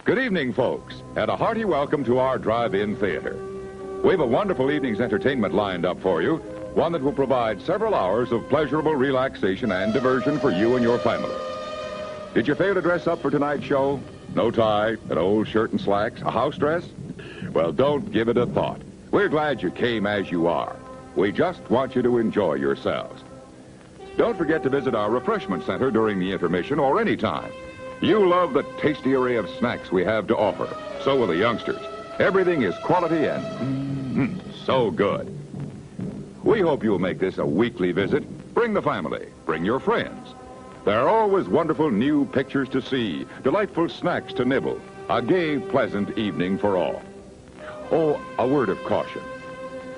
Good evening, folks, and a hearty welcome to our drive-in theater. We have a wonderful evening's entertainment lined up for you, one that will provide several hours of pleasurable relaxation and diversion for you and your family. Did you fail to dress up for tonight's show? No tie, an old shirt and slacks, a house dress? Well, don't give it a thought. We're glad you came as you are. We just want you to enjoy yourselves. Don't forget to visit our refreshment center during the intermission or any time. You love the tasty array of snacks we have to offer. So will the youngsters. Everything is quality and so good. We hope you'll make this a weekly visit. Bring the family. Bring your friends. There are always wonderful new pictures to see, delightful snacks to nibble, a gay, pleasant evening for all. Oh, a word of caution.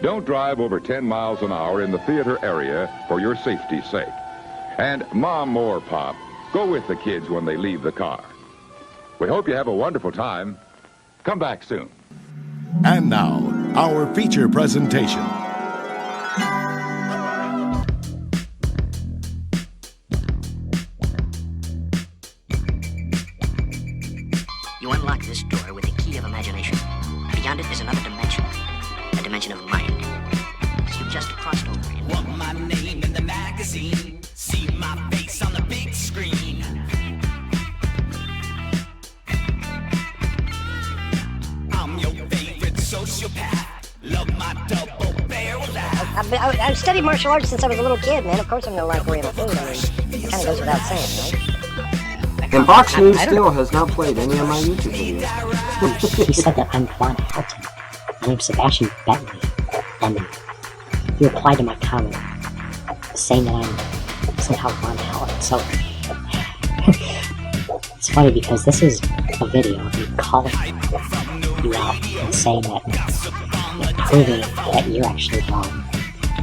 Don't drive over 10 miles an hour in the theater area for your safety's sake. And Mom or Pop, go with the kids when they leave the car. We hope you have a wonderful time. Come back soon. And now, our feature presentation. You unlock this door with the key of imagination. Beyond it is another dimension, a dimension of mind. You've just crossed over it. Want my name in the magazine, see my face on the big screen. I'm your favorite sociopath, love my double barrel laugh. I've studied martial arts since I was a little kid, man. Of course I'm gonna like Oriental food. I mean, it kind of goes without saying, right? And Box News still has not played any of my YouTube videos. He said that I'm Juan Helton. My name's Sebastian Bentley. And he replied to my comment saying that I'm somehow Juan Helton. So it's funny because this is a video of me calling you out and saying that, and proving that you're actually wrong.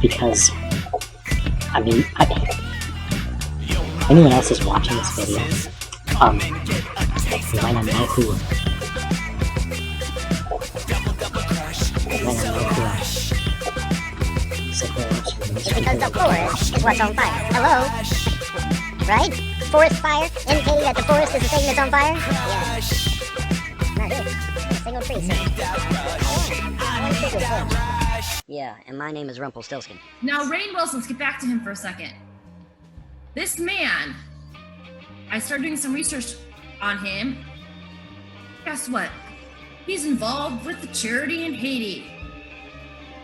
Because, I mean, anyone else is watching this video, you might not know who. Because the forest is what's on fire. Hello? Right? Forest fire? Indicating that the forest is the thing that's on fire? Yeah. Not here. A single tree. Yeah, and my name is Rumplestlitskin. Now, Rainn Wilson, let's get back to him for a second. This man, I started doing some research on him. Guess what? He's involved with the charity in Haiti.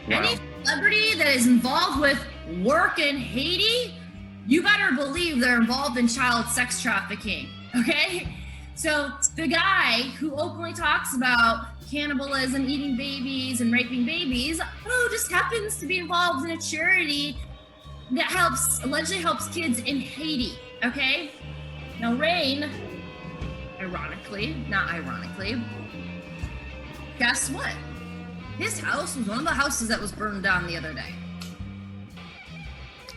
Wow. Any celebrity that is involved with work in Haiti, you better believe they're involved in child sex trafficking, okay? So the guy who openly talks about cannibalism, eating babies, and raping babies, who just happens to be involved in a charity that allegedly helps kids in Haiti, okay? Now Rainn, not ironically, guess what? His house was one of the houses that was burned down the other day.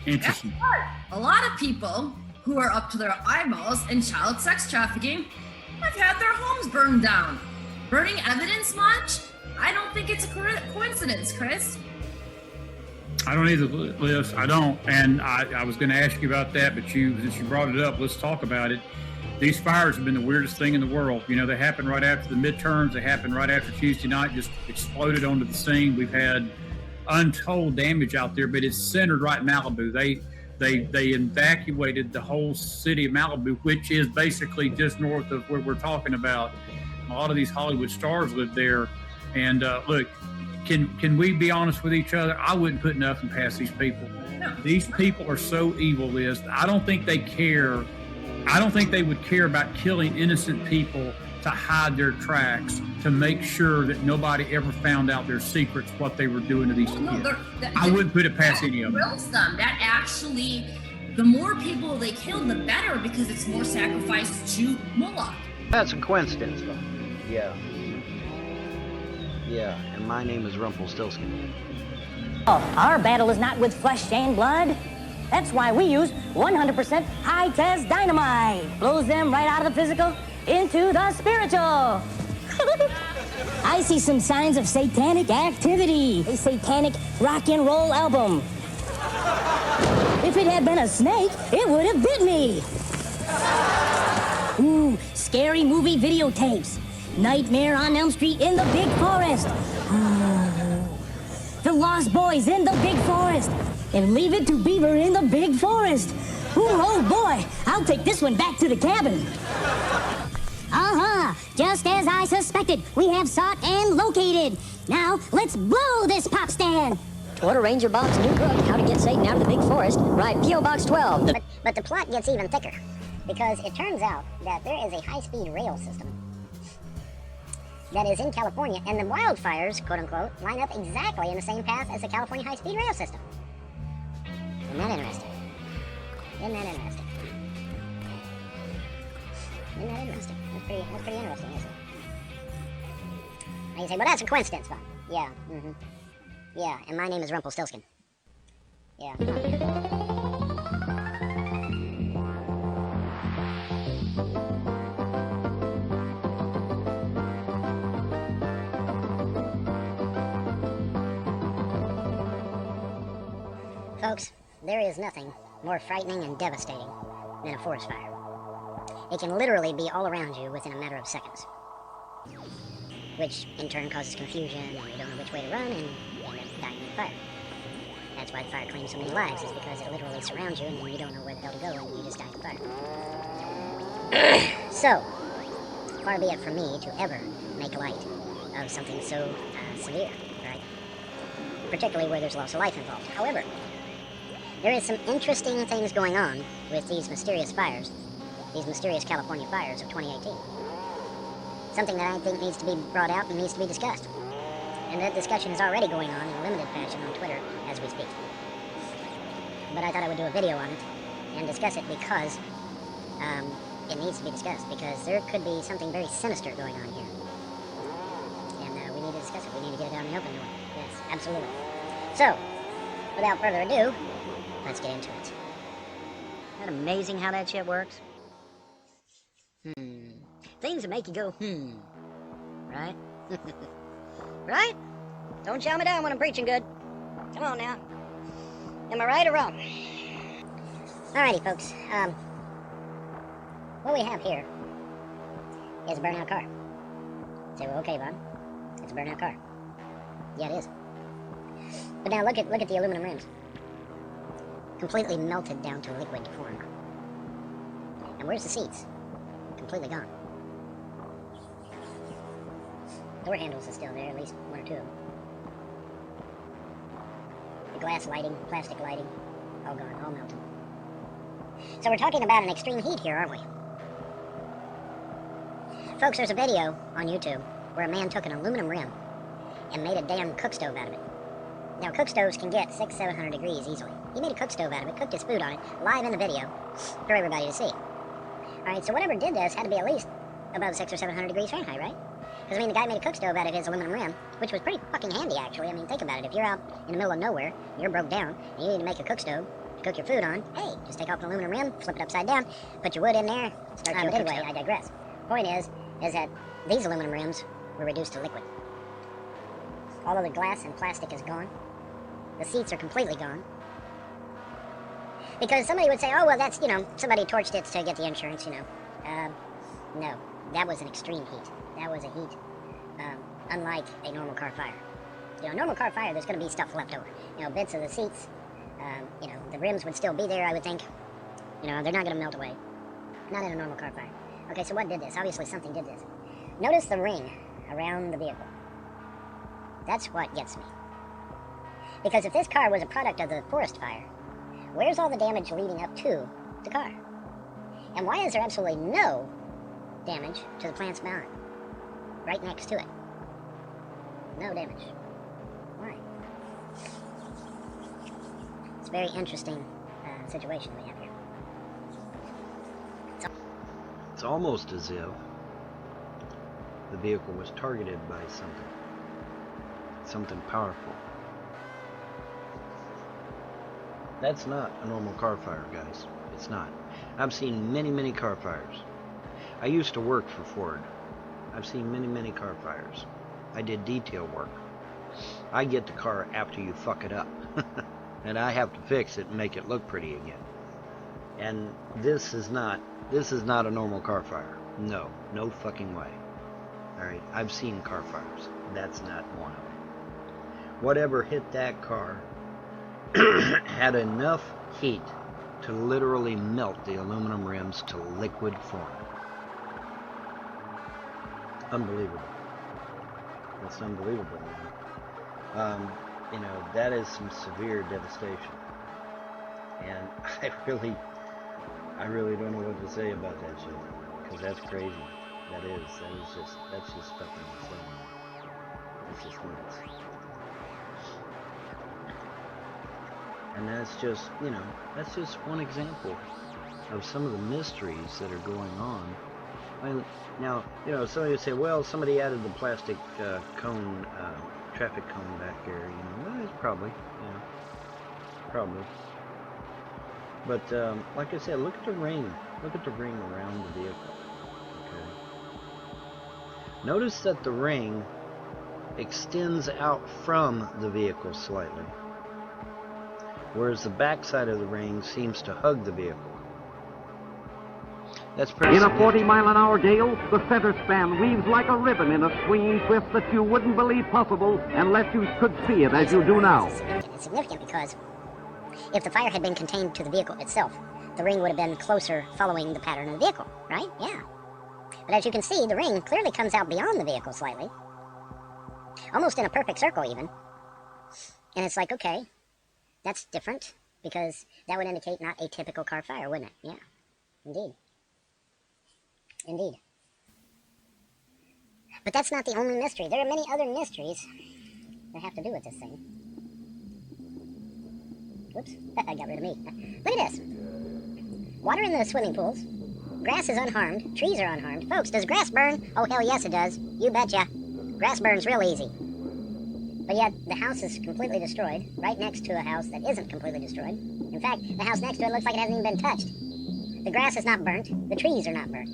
Interesting. Guess what? A lot of people who are up to their eyeballs in child sex trafficking have had their homes burned down. Burning evidence much? I don't think it's a coincidence, Chris. I don't either, Liz. I don't. And I was going to ask you about that, but since you brought it up, let's talk about it. These fires have been the weirdest thing in the world. You know, they happened right after the midterms. They happened right after Tuesday night, just exploded onto the scene. We've had untold damage out there, but it's centered right in Malibu. They evacuated the whole city of Malibu, which is basically just north of where we're talking about. A lot of these Hollywood stars live there. And look, can we be honest with each other? I wouldn't put nothing past these people. No. These people are so evil, Liz. I don't think they care. I don't think they would care about killing innocent people to hide their tracks, to make sure that nobody ever found out their secrets, what they were doing to these kids. I wouldn't put it past any of them. That actually, the more people they kill, the better, because it's more sacrifice to Moloch. That's a coincidence, though. Yeah. Yeah, and my name is Rumplestlitskin. Oh, our battle is not with flesh and blood. That's why we use 100% high-test dynamite. Blows them right out of the physical into the spiritual. I see some signs of satanic activity. A satanic rock and roll album. If it had been a snake, it would have bit me. Ooh, scary movie videotapes. Nightmare on Elm Street in the Big Forest. The Lost Boys in the Big Forest. And Leave It to Beaver in the Big Forest. Ooh, oh boy, I'll take this one back to the cabin. Just as I suspected, we have sought and located. Now, let's blow this pop stand. Order Ranger Bob's new book, How to Get Satan Out of the Big Forest. Write P.O. Box 12. But the plot gets even thicker, because it turns out that there is a high-speed rail system that is in California, and the wildfires, quote-unquote, line up exactly in the same path as the California high-speed rail system. Isn't that interesting? Isn't that interesting? Isn't that interesting? That's pretty interesting, isn't it? And you say, well, that's a coincidence, Bob. Yeah, yeah, and my name is Rumplestlitskin. Yeah. Folks, there is nothing more frightening and devastating than a forest fire. It can literally be all around you within a matter of seconds, which in turn causes confusion, and you don't know which way to run, and you end up dying in the fire. That's why the fire claims so many lives, is because it literally surrounds you, and then you don't know where the hell to go, and you just die in the fire. So, far be it from me to ever make light of something so severe, right? Particularly where there's loss of life involved. However, there is some interesting things going on with these mysterious fires, these mysterious California fires of 2018. Something that I think needs to be brought out and needs to be discussed. And that discussion is already going on in limited fashion on Twitter as we speak. But I thought I would do a video on it and discuss it because it needs to be discussed, because there could be something very sinister going on here. And we need to discuss it. We need to get it out in the open. Yes, absolutely. So, without further ado, let's get into it. Isn't that amazing how that shit works? Things that make you go, right? Right? Don't shout me down when I'm preaching good. Come on now. Am I right or wrong? Alrighty, folks. What we have here is a burnout car. Say, well, okay, Bob. It's a burnout car. Yeah, it is. But now look at the aluminum rims. Completely melted down to liquid form. And where's the seats? Completely gone. Door handles are still there, at least one or two of them. The glass lighting, plastic lighting, all gone, all melted. So we're talking about an extreme heat here, aren't we? Folks, there's a video on YouTube where a man took an aluminum rim and made a damn cook stove out of it. Now, cook stoves can get 600-700 degrees easily. He made a cook stove out of it, cooked his food on it, live in the video, for everybody to see. Alright, so whatever did this had to be at least above 600 or 700 degrees Fahrenheit, right? Because, I mean, the guy made a cook stove out of his aluminum rim, which was pretty fucking handy, actually. I mean, think about it. If you're out in the middle of nowhere, you're broke down, and you need to make a cook stove to cook your food on, hey, just take off an aluminum rim, flip it upside down, put your wood in there, start your anyway, I digress. Point is that these aluminum rims were reduced to liquid. All of the glass and plastic is gone. The seats are completely gone. Because somebody would say, oh, well, that's, somebody torched it to get the insurance, No, that was an extreme heat. That was a heat unlike a normal car fire. A normal car fire, there's going to be stuff left over. Bits of the seats, the rims would still be there, I would think. They're not going to melt away. Not in a normal car fire. Okay, so what did this? Obviously something did this. Notice the ring around the vehicle. That's what gets me. Because if this car was a product of the forest fire, where's all the damage leading up to the car? And why is there absolutely no damage to the plants behind? Right next to it. No damage. Why? It's a very interesting situation we have here. It's almost as if the vehicle was targeted by something powerful. That's not a normal car fire, guys. It's not. I've seen many car fires. I used to work for Ford. I've seen many car fires. I did detail work. I get the car after you fuck it up. And I have to fix it and make it look pretty again. And this is not a normal car fire. No fucking way. Alright, I've seen car fires. That's not one of them. Whatever hit that car had enough heat to literally melt the aluminum rims to liquid form. Unbelievable. That's unbelievable, man. You know, that is some severe devastation. And I really don't know what to say about that shit. Because that's crazy. That's just fucking insane. That's just nuts. And that's just, you know, that's just one example of some of the mysteries that are going on. Now, you know, somebody would say, well, somebody added the plastic cone, traffic cone back here, you know. Well, it's probably, you know, probably. But, like I said, look at the ring. Look at the ring around the vehicle. Okay. Notice that the ring extends out from the vehicle slightly, whereas the backside of the ring seems to hug the vehicle. That's pretty In a 40-mile-an-hour gale, the center span weaves like a ribbon in a swinging twist that you wouldn't believe possible unless you could see it as you do now. It's significant because if the fire had been contained to the vehicle itself, the ring would have been closer following the pattern of the vehicle, right? Yeah. But as you can see, the ring clearly comes out beyond the vehicle slightly. Almost in a perfect circle, even. And it's like, okay, that's different, because that would indicate not a typical car fire, wouldn't it? Yeah, indeed. Indeed. But that's not the only mystery. There are many other mysteries that have to do with this thing. Whoops, I got rid of me. Look at this. Water in the swimming pools. Grass is unharmed. Trees are unharmed. Folks, does grass burn? Oh, hell yes it does. You betcha. Grass burns real easy. But yet, the house is completely destroyed, right next to a house that isn't completely destroyed. In fact, the house next to it looks like it hasn't even been touched. The grass is not burnt. The trees are not burnt.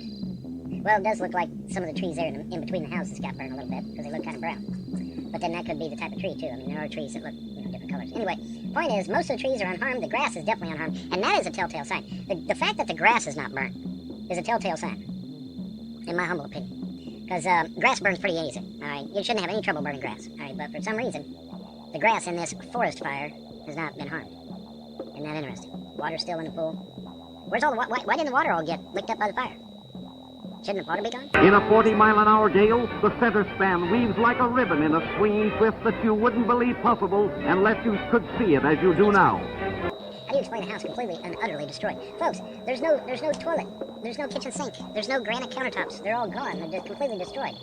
Well, it does look like some of the trees there in between the houses got burned a little bit, because they look kind of brown. But then that could be the type of tree, too. I mean, there are trees that look, you know, different colors. Anyway, point is, most of the trees are unharmed. The grass is definitely unharmed, and that is a telltale sign. The fact that the grass is not burnt is a telltale sign, in my humble opinion. Because grass burns pretty easy, all right? You shouldn't have any trouble burning grass, all right? But for some reason, the grass in this forest fire has not been harmed. Isn't that interesting? Water's still in the pool. Where's all the why didn't the water all get licked up by the fire? Shouldn't the water be gone? In a 40-mile-an-hour gale, the center span weaves like a ribbon in a swinging twist that you wouldn't believe possible unless you could see it as you do now. How do you explain a house completely and utterly destroyed? Folks, there's no toilet. There's no kitchen sink. There's no granite countertops. They're all gone. They're just completely destroyed.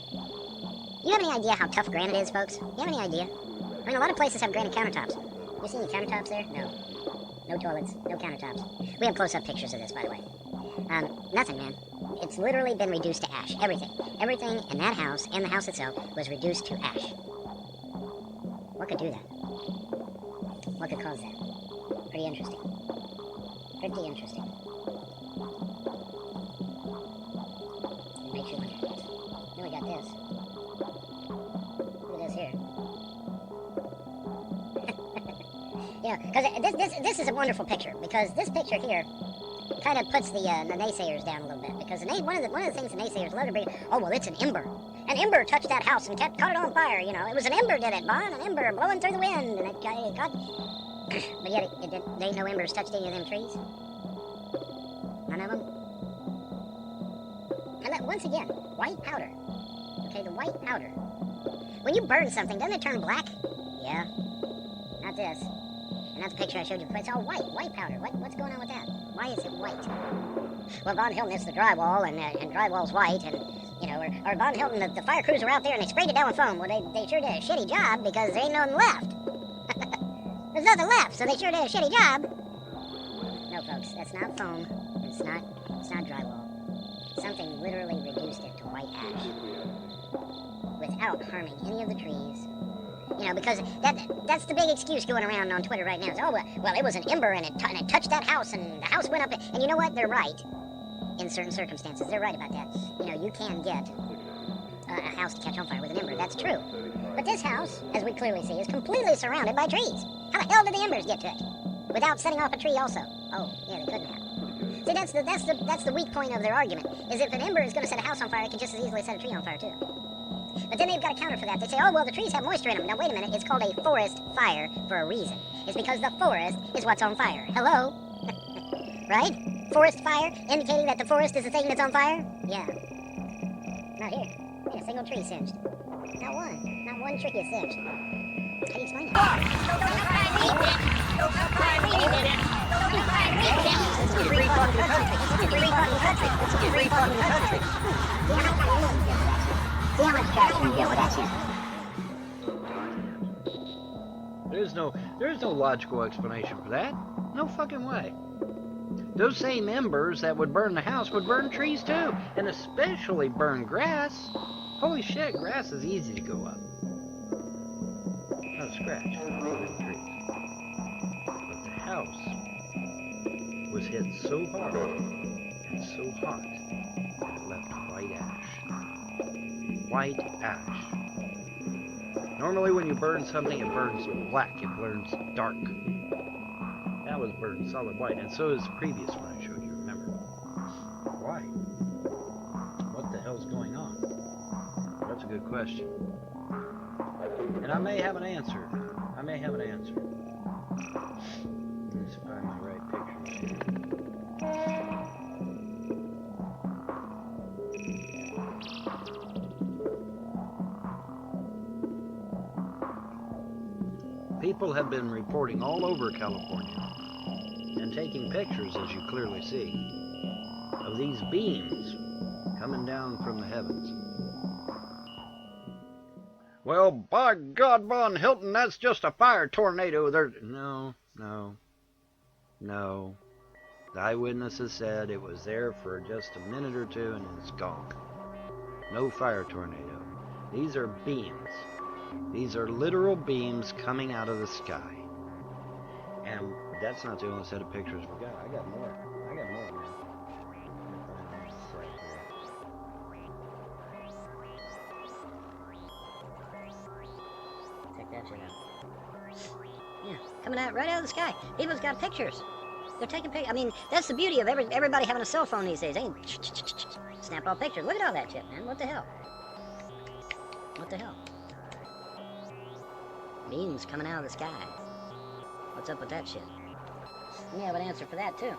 You have any idea how tough granite is, folks? You have any idea? I mean, a lot of places have granite countertops. You see any countertops there? No. No toilets. No countertops. We have close-up pictures of this, by the way. Nothing, man. It's literally been reduced to ash. Everything. Everything in that house and the house itself was reduced to ash. What could do that? What could cause that? Pretty interesting. Pretty interesting. Make sure we got this. Then we got this. Look at this here. You know, because this is a wonderful picture, because this picture here kind of puts the naysayers down a little bit, because one of the things the naysayers love to bring, oh, well, it's an ember. An ember touched that house and caught it on fire, you know. It was an ember did it, Bon, an ember blowing through the wind, and it caught... But yet, there ain't no embers touched any of them trees. None of them. And look, once again, white powder. Okay, the white powder. When you burn something, doesn't it turn black? Yeah. Not this. And that's the picture I showed you. It's all white powder. What's going on with that? Why is it white? Well, Von Hilton is the drywall, and drywall's white, and, you know, or Von Hilton, the fire crews are out there, and they sprayed it down with foam. Well, they sure did a shitty job, because there ain't nothing left. There's nothing left, so they sure did a shitty job. No, folks, that's not foam. It's not drywall. Something literally reduced it to white ash without harming any of the trees. You know, because that's the big excuse going around on Twitter right now. Is, oh, well, it was an ember, and it touched that house, and the house went up. And you know what? They're right. In certain circumstances, they're right about that. You know, you can get a house to catch on fire with an ember. That's true. But this house, as we clearly see, is completely surrounded by trees. How the hell did the embers get to it? Without setting off a tree also. Oh, yeah, they couldn't have. See, that's the weak point of their argument, is if an ember is going to set a house on fire, it can just as easily set a tree on fire, too. But then they've got a counter for that. They say, oh, well, the trees have moisture in them. Now, wait a minute. It's called a forest fire for a reason. It's because the forest is what's on fire. Hello? Right? Forest fire, indicating that the forest is the thing that's on fire? Yeah. Not here. Ain't a single tree singed. Not one. Not one tree is singed. How do you explain it? See how much traction you get with that shit. There's no logical explanation for that. No fucking way. Those same embers that would burn the house would burn trees too, and especially burn grass. Holy shit, grass is easy to go up. Not a scratch. Trees. But the house was hit so hard and so hot that it left white ash. White ash. Normally when you burn something, it burns black, it burns dark. That was burned solid white, and so is the previous one I showed you, remember? Why? What the hell's going on? That's a good question. And I may have an answer. Let's find the right pictures here. People have been reporting all over California and taking pictures, as you clearly see, of these beams coming down from the heavens. Well, by God, Von Hilton, that's just a fire tornado. No. The eyewitnesses said it was there for just a minute or two and it's gone. No fire tornado. These are beams. These are literal beams coming out of the sky. And that's not the only set of pictures we got. I got more, man. Check that shit out. Yeah, coming out right out of the sky. People's got pictures. They're taking pictures. I mean, that's the beauty of everybody having a cell phone these days. They can snap all pictures. Look at all that shit, man. What the hell? Beams coming out of the sky. What's up with that shit? We have an answer for that, too.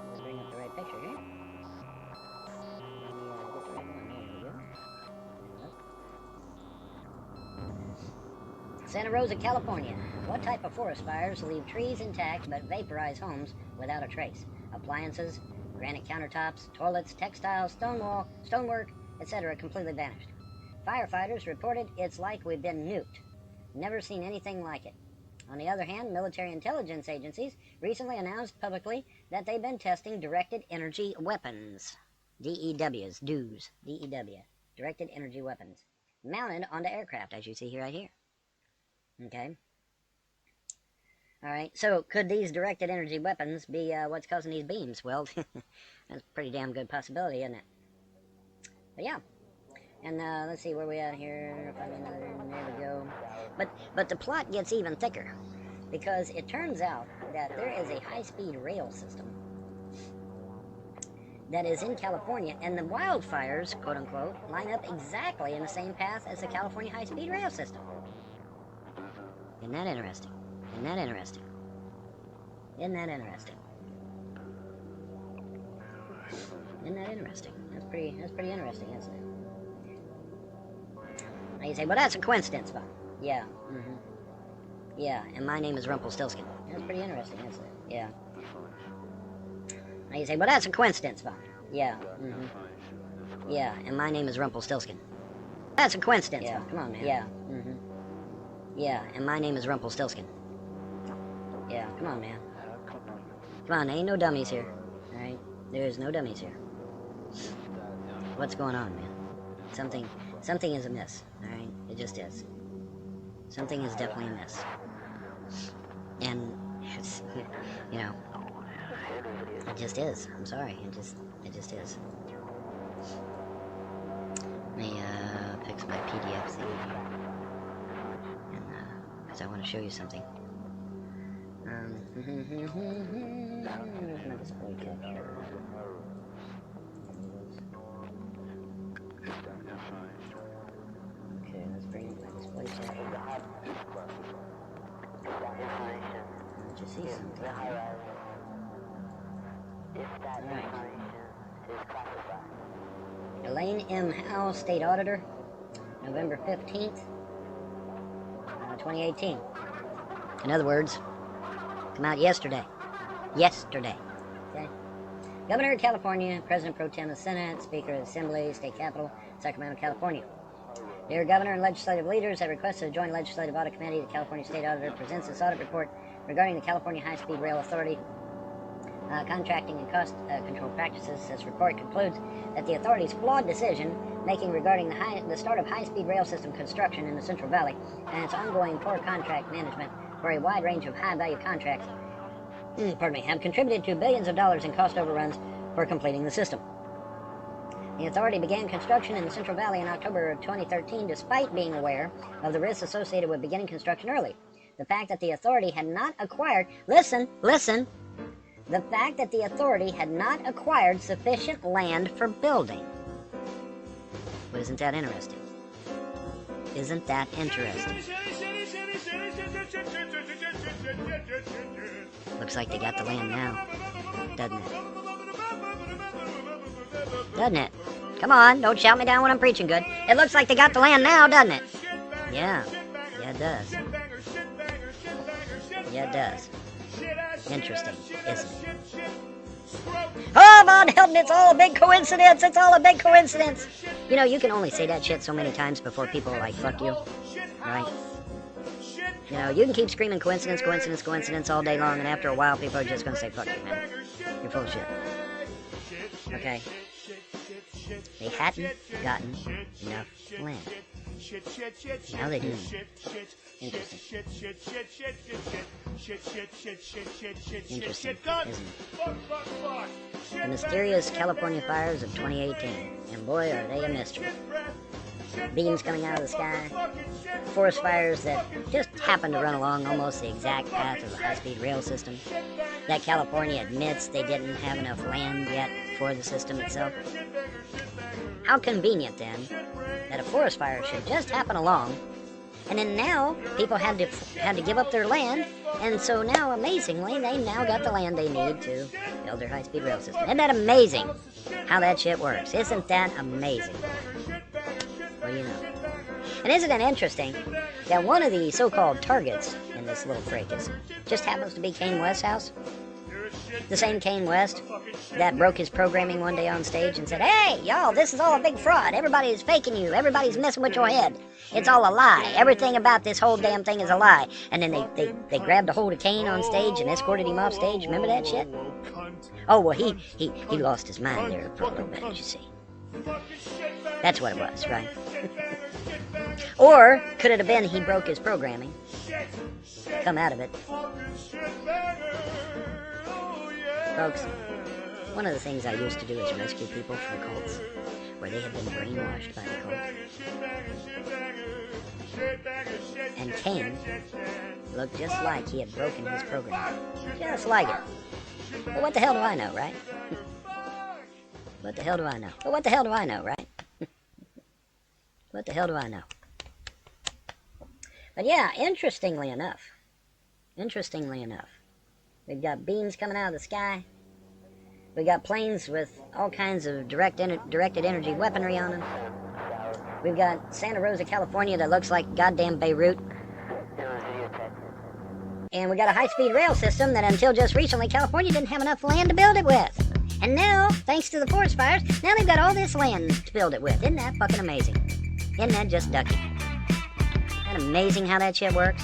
Let's bring up the right picture here. Let me get the right one. There we go. Santa Rosa, California. What type of forest fires leave trees intact but vaporize homes without a trace? Appliances, granite countertops, toilets, textiles, stonework, etc. completely vanished. Firefighters reported it's like we've been nuked. Never seen anything like it. On the other hand, military intelligence agencies recently announced publicly that they've been testing directed energy weapons. DEWs, DEW, directed energy weapons, mounted onto aircraft, as you see here, right here. Okay. Alright, so could these directed energy weapons be what's causing these beams? Well, that's a pretty damn good possibility, isn't it? But yeah. And let's see where we at here. Find another. There we go. But the plot gets even thicker, because it turns out that there is a high-speed rail system that is in California, and the wildfires, quote unquote, line up exactly in the same path as the California high-speed rail system. Isn't that interesting? Isn't that interesting? Isn't that interesting? Isn't that interesting? That's pretty interesting, isn't it? Now you say, well, that's a coincidence, Bob. Yeah. Yeah, and my name is Rumplestlitskin. That's pretty interesting, isn't it? Yeah. Now you say, well, that's a coincidence, Bob. Yeah. Yeah, and my name is Rumplestlitskin. That's a coincidence, yeah. Come on, man. Yeah. Yeah, and my name is Rumplestlitskin. Yeah, come on, man. Come on, there ain't no dummies here. Alright? There's no dummies here. What's going on, man? Something is amiss, alright? It just is. Something is definitely amiss. And it's, you know, it just is. I'm sorry, it just is. Let me fix my PDF thing here. And because I want to show you something. Where's my display capture? see something. Alright. Elaine M. Howe, State Auditor, November 15th, 2018. In other words, come out yesterday. Yesterday. Okay? Governor of California, President Pro Tem of the Senate, Speaker of the Assembly, State Capitol, Sacramento, California. Dear Governor and legislative leaders, at request of the Joint Legislative Audit Committee, the California State Auditor presents this audit report regarding the California High-Speed Rail Authority contracting and cost control practices. This report concludes that the authority's flawed decision making regarding the start of high-speed rail system construction in the Central Valley and its ongoing poor contract management for a wide range of high-value contracts have contributed to billions of dollars in cost overruns for completing the system. The authority began construction in the Central Valley in October of 2013 despite being aware of the risks associated with beginning construction early. The fact that the authority had not acquired, listen, the fact that the authority had not acquired sufficient land for building. But isn't that interesting? Isn't that interesting? Looks like they got the land now, doesn't it? Doesn't it? Come on, don't shout me down when I'm preaching good. It looks like they got the land now, doesn't it? Yeah. Yeah, it does. Yeah, it does. Interesting, isn't it? Oh, Von Helden, it's all a big coincidence. It's all a big coincidence. You know, you can only say that shit so many times before people are like, fuck you. Right? You know, you can keep screaming coincidence, coincidence, coincidence all day long, and after a while, people are just going to say, fuck you, man. You're full of shit. Okay? They hadn't gotten enough land. Now they do. Interesting. Interesting, isn't it? The mysterious California fires of 2018. And boy, are they a mystery. Beams coming out of the sky. Forest fires that just happen to run along almost the exact path of the high-speed rail system. That California admits they didn't have enough land yet for the system itself. How convenient, then, that a forest fire should just happen along, and then now people had to give up their land, and so now, amazingly, they now got the land they need to build their high-speed rail system. Isn't that amazing how that shit works? Isn't that amazing? Well, you know. And isn't it interesting that one of the so-called targets in this little fracas just happens to be Kanye West's house? The same Kanye West that broke his programming one day on stage and said, hey, y'all, this is all a big fraud. Everybody's faking you. Everybody's messing with your head. It's all a lie. Everything about this whole damn thing is a lie. And then they grabbed a hold of Kane on stage and escorted him off stage. Remember that shit? Oh, well, he lost his mind there for a little bit, you see. That's what it was, right? Or could it have been he broke his programming? Come out of it. Folks, one of the things I used to do is rescue people from cults where they had been brainwashed by the cult. And Cain looked just like he had broken his program. Just like it. But what the hell do I know, right? What the hell do I know? But what the hell do I know, right? What the hell do I know? But yeah, interestingly enough, we've got beams coming out of the sky. We got planes with all kinds of directed energy weaponry on them. We've got Santa Rosa, California that looks like goddamn Beirut. And we got a high-speed rail system that until just recently, California didn't have enough land to build it with. And now, thanks to the forest fires, now they've got all this land to build it with. Isn't that fucking amazing? Isn't that just ducky? Isn't that amazing how that shit works?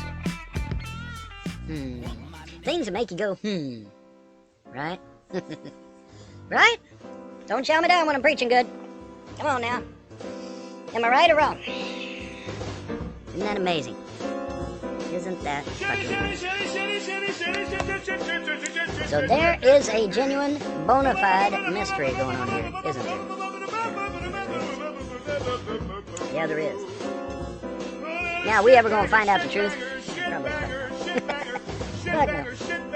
Things that make you go, Right? Right? Don't shout me down when I'm preaching good. Come on now. Am I right or wrong? Isn't that amazing? Isn't that fucking amazing? So there is a genuine, bona fide mystery going on here, isn't there? Yeah, there is. Now, are we ever going to find out the truth? Probably not. Fuck no.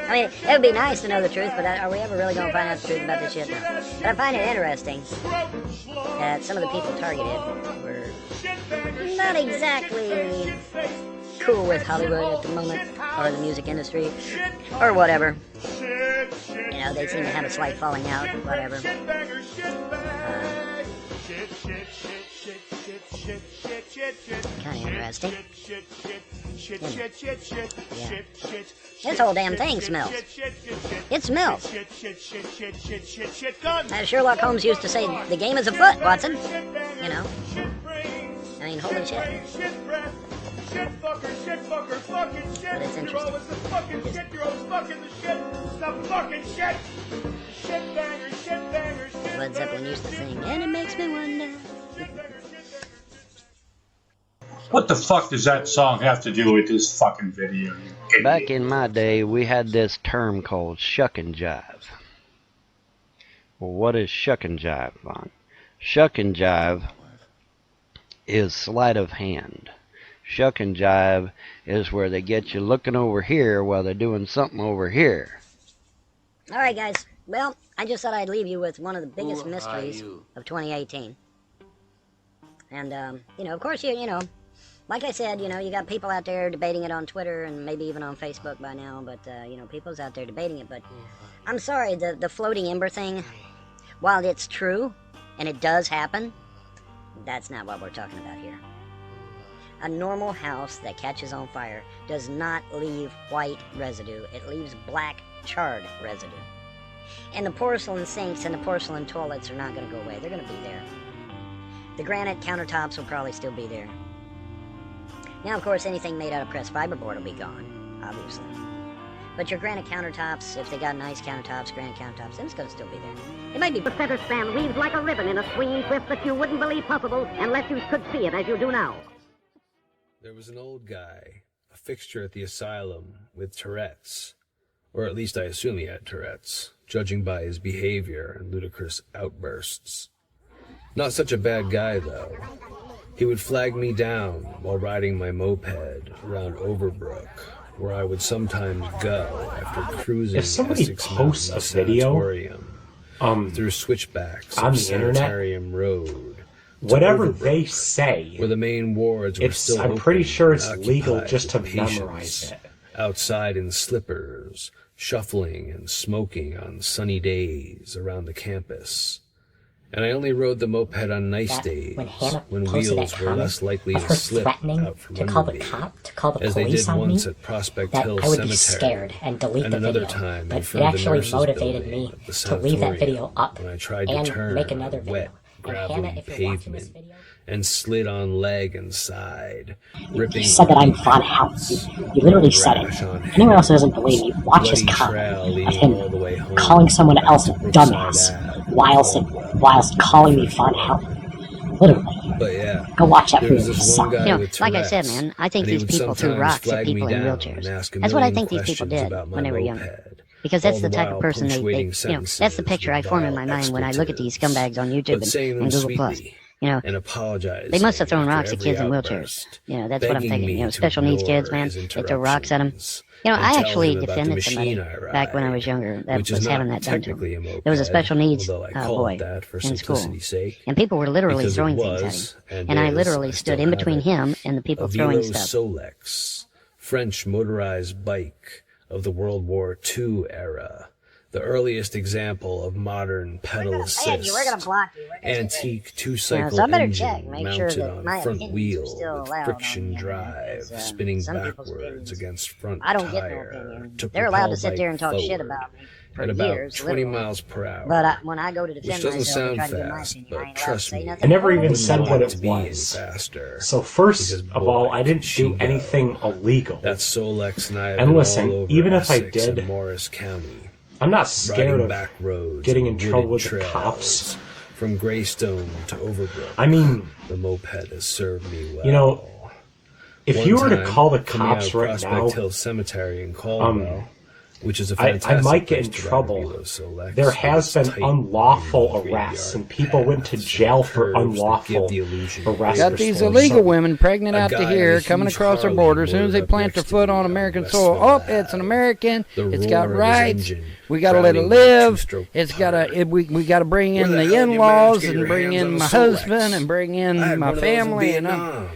I mean, it would be nice to know the truth, but are we ever really going to find out the truth about this shit? No. But I find it interesting that some of the people targeted were not exactly cool with Hollywood at the moment, or the music industry, or whatever. You know, they seem to have a slight falling out, whatever. Kind of interesting. Yeah. This whole damn thing smells. It smells. As Sherlock Holmes used to say, the game is afoot, Watson. You know. I mean, holy shit. But it's interesting. Led Zeppelin used to sing, and it makes me wonder. What the fuck does that song have to do with this fucking video? Back in my day, we had this term called shuck and jive. Well, what is shuck and jive, Vaughn? Shuck and jive is sleight of hand. Shuck and jive is where they get you looking over here while they're doing something over here. All right, guys. Well, I just thought I'd leave you with one of the biggest mysteries of 2018. And, you know, of course, you know, like I said, you know, you got people out there debating it on Twitter and maybe even on Facebook by now, but, you know, people's out there debating it. But I'm sorry, the floating ember thing, while it's true, and it does happen, that's not what we're talking about here. A normal house that catches on fire does not leave white residue. It leaves black, charred residue. And the porcelain sinks and the porcelain toilets are not going to go away. They're going to be there. The granite countertops will probably still be there. Now, of course, anything made out of pressed fiberboard will be gone, obviously. But your granite countertops, if they got nice countertops, granite countertops, it's going to still be there. It might be... The feather span weaves like a ribbon in a swinging twist that you wouldn't believe possible unless you could see it as you do now. There was an old guy, a fixture at the asylum, with Tourette's. Or at least I assume he had Tourette's, judging by his behavior and ludicrous outbursts. Not such a bad guy, though. He would flag me down while riding my moped around Overbrook, where I would sometimes go after cruising Essex Mountains Sanatorium, through switchbacks on of the internet, Sanitarium Road. Whatever they say, where the main wards were still I'm open pretty sure it's and legal occupied just to with patients, memorize it. outside in slippers, shuffling and smoking on sunny days around the campus. And I only rode the moped on nice days, when wheels were less likely to slip out from under me, as they did once at Prospect Hill I would Cemetery, be scared and delete and the another video, time in but it front of the actually nurses' motivated building me at the to leave that video sanatorium up when I tried to and turn make another video. wet, gravelly pavement and slid on leg and side, ripping. You said that I'm Von Hout. You literally said it. Anyone else who doesn't believe me, watch his comment of him calling someone else a dumbass whilst calling me Von Hout. Literally. But yeah, go watch that video. You know, like I said, man, I think these people threw rocks at people in wheelchairs. That's what I think these people did when they were younger. Because that's the type of person they you know, that's the picture I form in my mind when I look at these scumbags on YouTube and Google Plus. You know, they must have thrown rocks at kids in wheelchairs. You know, that's what I'm thinking. You know, special needs kids, man, they throw rocks at them. You know, I actually defended somebody back when I was younger that was having that done to him. There was a special needs boy in school, and people were literally throwing things at him. And I literally stood in between him and the people throwing stuff. Solex, French motorized bike of the World War II era. The earliest example of modern pedal assist, antique two-cycle engine mounted on front wheel with friction drive, spinning backwards against front tire to They're allowed to sit there and talk shit about me at about 20 miles per hour. But when I go to defend which doesn't myself sound and try to do my fast, thing, but trust me, I never even said what it be was. faster. So first of all, I didn't do anything illegal. That's Solex and I have And been listen, all over even if I Essex did, and Morris County. I'm not scared of back roads getting in and trouble with wooded the cops. From Greystone to Overbrook. I mean, the moped has served me well. You know, if you were to call the coming cops out right Prospect now, Hill Cemetery in Caldwell, which is a I fantastic might get in place to ride a trouble. Velo Solex. There has It's been tight unlawful and arrests, graveyard and people went to jail for curves that give unlawful the illusion of arrests. Got for these stolen illegal something. women pregnant A out to guy on here, a coming huge across our Harley border. As soon as loaded they up plant next their to foot me on on American West soil, Villa it's an American. The It's got roar of his rights. engine We got to let it drowning my live. two-stroke It's got to. We got to bring Where in the the hell did you in-laws manage to get and your bring hands in on a my Solex? husband and bring in I had my one of those in family and Vietnam.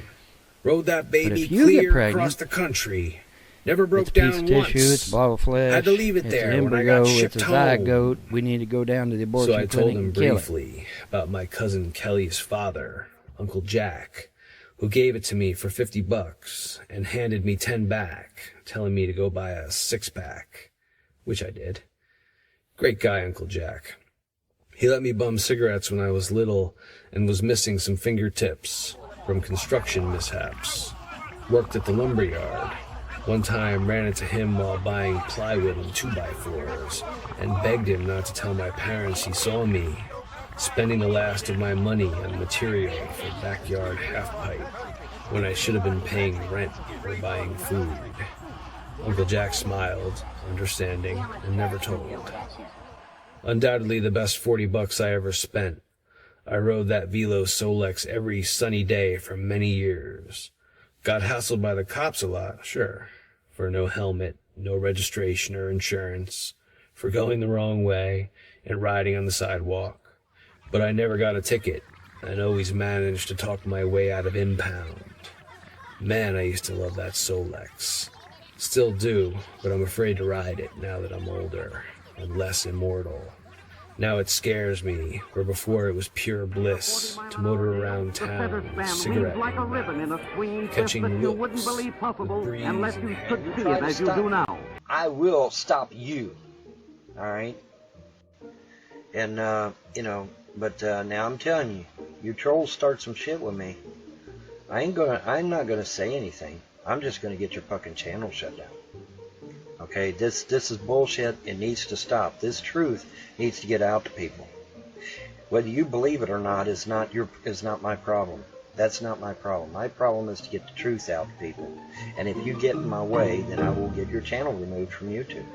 Rode that baby if you get clear pregnant, across the country. Never broke it's a piece down of tissue. once. It's a blob of flesh. Had to leave it it's there an when I embryo. got It's shipped a home. zygote. We need to go down to the abortion So I clinic told him and kill it. briefly about my cousin Kelly's father, Uncle Jack, who gave it to me for $50 and handed me 10 back, telling me to go buy a 6-pack, which I did. Great guy, Uncle Jack. He let me bum cigarettes when I was little and was missing some fingertips from construction mishaps. Worked at the lumber yard. One time ran into him while buying plywood and 2x4s and begged him not to tell my parents he saw me spending the last of my money on material for backyard half-pipe when I should have been paying rent or buying food. Uncle Jack smiled, understanding, and never told. Undoubtedly the best $40 I ever spent. I rode that Velo Solex every sunny day for many years. Got hassled by the cops a lot, sure, for no helmet, no registration or insurance, for going the wrong way and riding on the sidewalk. But I never got a ticket and always managed to talk my way out of impound. Man, I used to love that Solex. Still do, but I'm afraid to ride it now that I'm older and less immortal. Now it scares me, where before it was pure bliss to motor around town with a cigarette in my mouth, catching looks, with breeze unless you could see Try it to as you stop do me. now. I will stop you. All right. And but now I'm telling you, you trolls start some shit with me. I'm not gonna say anything. I'm just gonna get your fucking channel shut down. Okay, this is bullshit. It needs to stop. This truth needs to get out to people. Whether you believe it or not is not my problem. That's not my problem. My problem is to get the truth out to people. And if you get in my way, then I will get your channel removed from YouTube.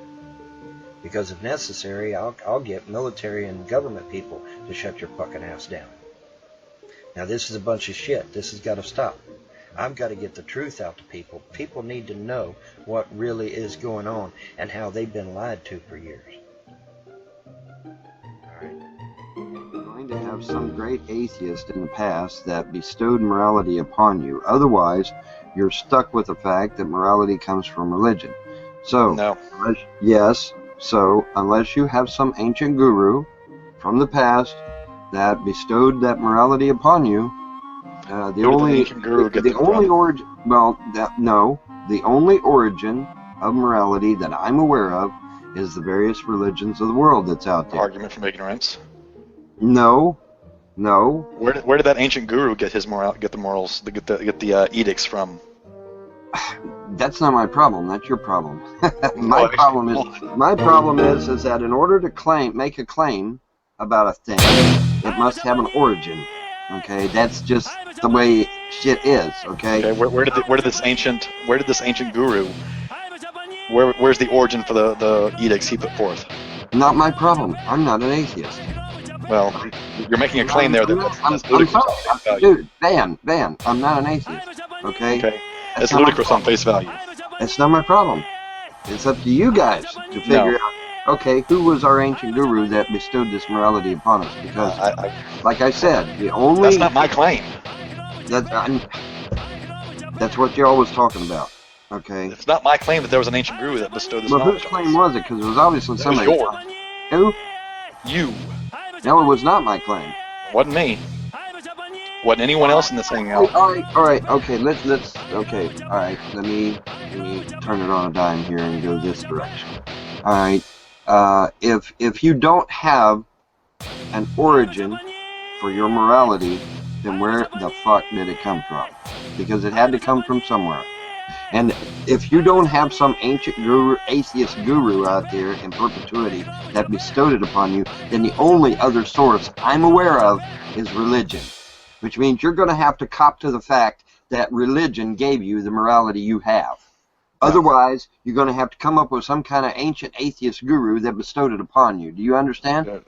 Because if necessary, I'll get military and government people to shut your fucking ass down. Now this is a bunch of shit. This has got to stop. I've got to get the truth out to people. People need to know what really is going on and how they've been lied to for years. You're going to have some great atheist in the past that bestowed morality upon you. Otherwise, you're stuck with the fact that morality comes from religion. So, no. Unless you have some ancient guru from the past that bestowed that morality upon you, the only origin of morality that I'm aware of is the various religions of the world that's out there. Argument from ignorance. No. Where did that ancient guru get his the edicts from? That's not my problem. That's your problem. My problem is that in order to make a claim about a thing, it must have an origin. Okay, that's just the way shit is. Okay. Where did this ancient guru? Where's the origin for the edicts he put forth? Not my problem. I'm not an atheist. Well, you're making a claim there that's ludicrous on face value. Dude, Van, I'm not an atheist. Okay. Okay. It's ludicrous on face value. It's not my problem. It's up to you guys to figure out. Okay, who was our ancient guru that bestowed this morality upon us? Because, like I said, the only... That's not my claim. That's what you're always talking about, okay? It's not my claim that there was an ancient guru that bestowed this knowledge. Whose claim was it? Because it was obviously somebody... It was yours. Who? You. No, it was not my claim. It wasn't me. Wasn't anyone else in this thing out. All right, okay, let me turn it on a dime here and go this direction. All right. If you don't have an origin for your morality, then where the fuck did it come from? Because it had to come from somewhere. And if you don't have some ancient guru, atheist guru out there in perpetuity that bestowed it upon you, then the only other source I'm aware of is religion. Which means you're going to have to cop to the fact that religion gave you the morality you have. Otherwise, you're going to have to come up with some kind of ancient atheist guru that bestowed it upon you. Do you understand?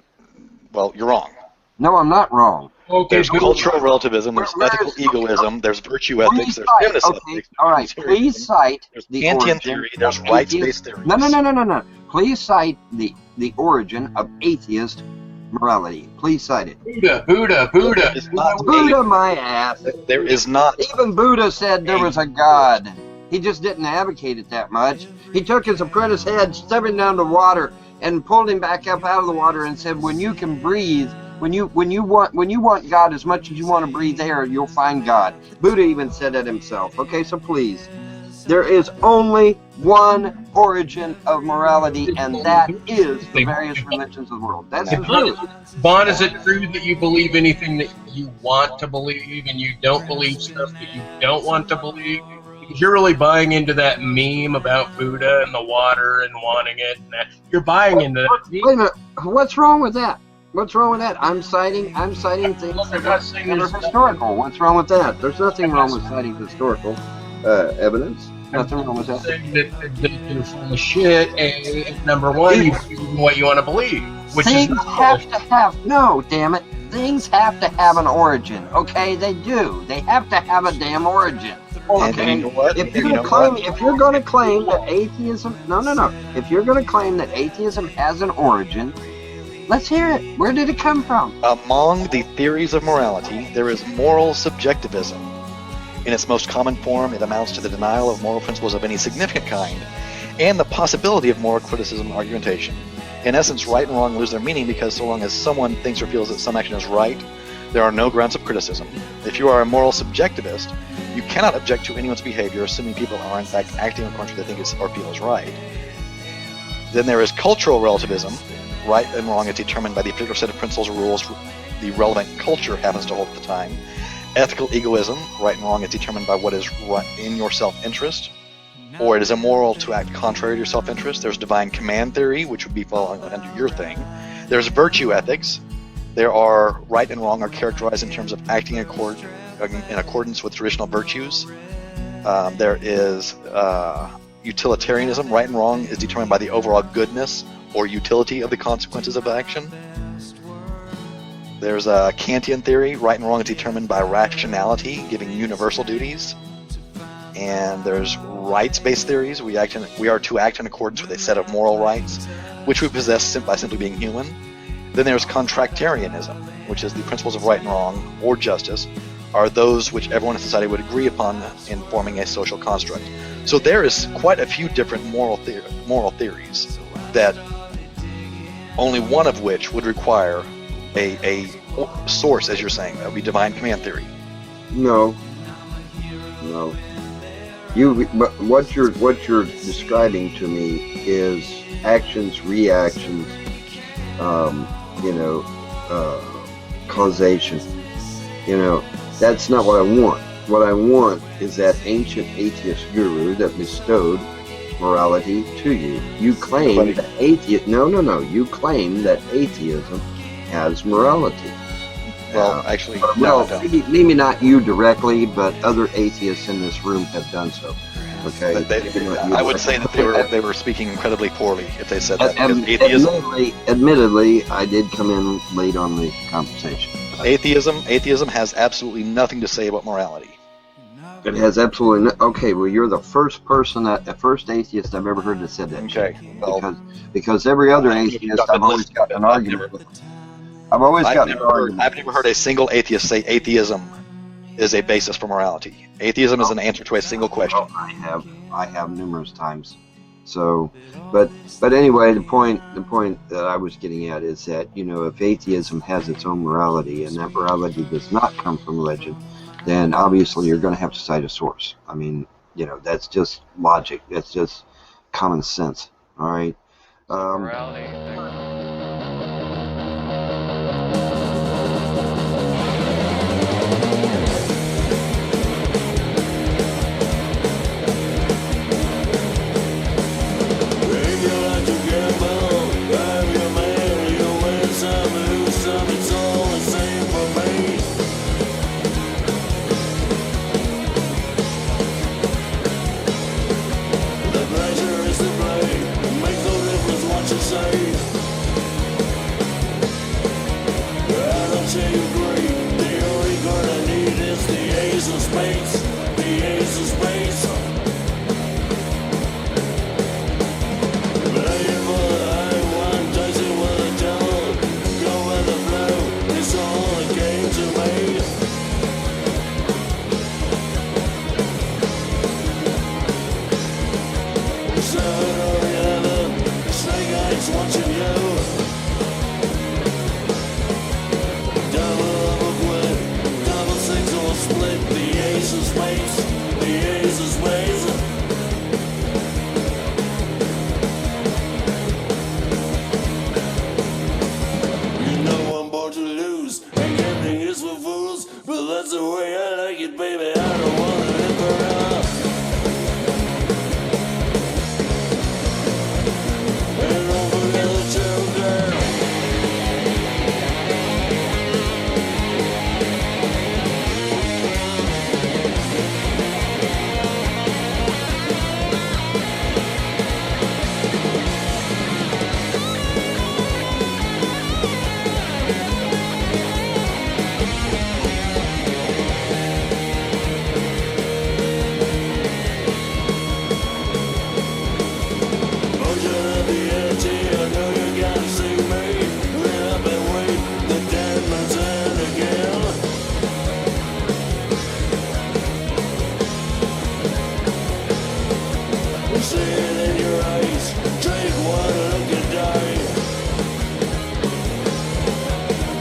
Well, you're wrong. No, I'm not wrong. Okay, there's cultural relativism, there's ethical egoism, there's virtue ethics, there's feminist ethics. All right, please cite the Kantian origin theory, there's rights-based theories. No. Please cite the origin of atheist morality. Please cite it. Buddha. Buddha, my ass. There is not. Even Buddha said there was a God. He just didn't advocate it that much. He took his apprentice head, stepped him down to water, and pulled him back up out of the water and said, when you can breathe, when you want God as much as you want to breathe air, you'll find God. Buddha even said that himself. Okay, so please. There is only one origin of morality, and that is the various religions of the world. That's the truth. Vaughn, is it true that you believe anything that you want to believe and you don't believe stuff that you don't want to believe? Because you're really buying into that meme about Buddha and the water and wanting it. And that. You're buying into that meme. Wait a minute. What's wrong with that? What's wrong with that? I'm citing things that are historical. What's wrong with that? There's nothing wrong with citing historical evidence. Nothing wrong with that. Saying that you're full of shit, and number one, you believe in what you want to believe. Which things is have to have, no, damn it. Things have to have an origin, okay? They do. They have to have a damn origin. Okay. And you know what? If you're going to claim that atheism, no. If you're going to claim that atheism has an origin, let's hear it. Where did it come from? Among the theories of morality, there is moral subjectivism. In its most common form, it amounts to the denial of moral principles of any significant kind, and the possibility of moral criticism and argumentation. In essence, right and wrong lose their meaning because so long as someone thinks or feels that some action is right, there are no grounds of criticism. If you are a moral subjectivist, you cannot object to anyone's behavior, assuming people are in fact acting according to what they think is or feel is right. Then there is cultural relativism. Right and wrong is determined by the particular set of principles or rules the relevant culture happens to hold at the time. Ethical egoism, right and wrong, is determined by what is right in your self-interest, or it is immoral to act contrary to your self-interest. There's divine command theory, which would be falling under your thing. There's virtue ethics. There are right and wrong are characterized in terms of acting in accordance with traditional virtues. There is utilitarianism. Right and wrong is determined by the overall goodness or utility of the consequences of action. There's a Kantian theory. Right and wrong is determined by rationality, giving universal duties. And there's rights-based theories. We are to act in accordance with a set of moral rights, which we possess by simply being human. Then there's contractarianism, which is the principles of right and wrong, or justice, are those which everyone in society would agree upon in forming a social construct. So there is quite a few different moral theories, that only one of which would require a source, as you're saying. That would be divine command theory. No. What you're describing to me is actions, reactions, causation. That's not what I want. What I want is that ancient atheist guru that bestowed morality to you. You claim that You claim that atheism has morality. Well, actually, no, maybe not you directly, but other atheists in this room have done so. Okay. I would say that they were speaking incredibly poorly if they said that. Because atheism, admittedly, I did come in late on the conversation. Atheism has absolutely nothing to say about morality. It has absolutely okay. Well, you're the first atheist I've ever heard that said that. Okay. Because every other atheist I've always got an argument with. I've never heard a single atheist say atheism is a basis for morality. Atheism is an answer to a single question. Well, I have numerous times. So, but anyway, the point that I was getting at is that if atheism has its own morality and that morality does not come from religion, then obviously you're going to have to cite a source. I mean, that's just logic. That's just common sense. All right. Morality. space, the ace of space. Playing for the high one, dancing with the devil. Go with the flow, it's all a game to me. Seven or 11, snake eyes watching you. Double quit, double six or split. The ace of space, the ace of space. You know I'm born to lose, and gambling is for fools. But that's the way I like it, baby. I don't want to live forever. And don't forget the children. Motion of the energy, I know you gotta see me. Lit up and wait, the dead man's in again. See it in your eyes, drink water, look and die.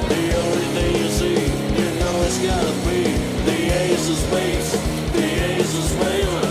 The only thing you see, you know it's gotta be the ace of space, the ace of space.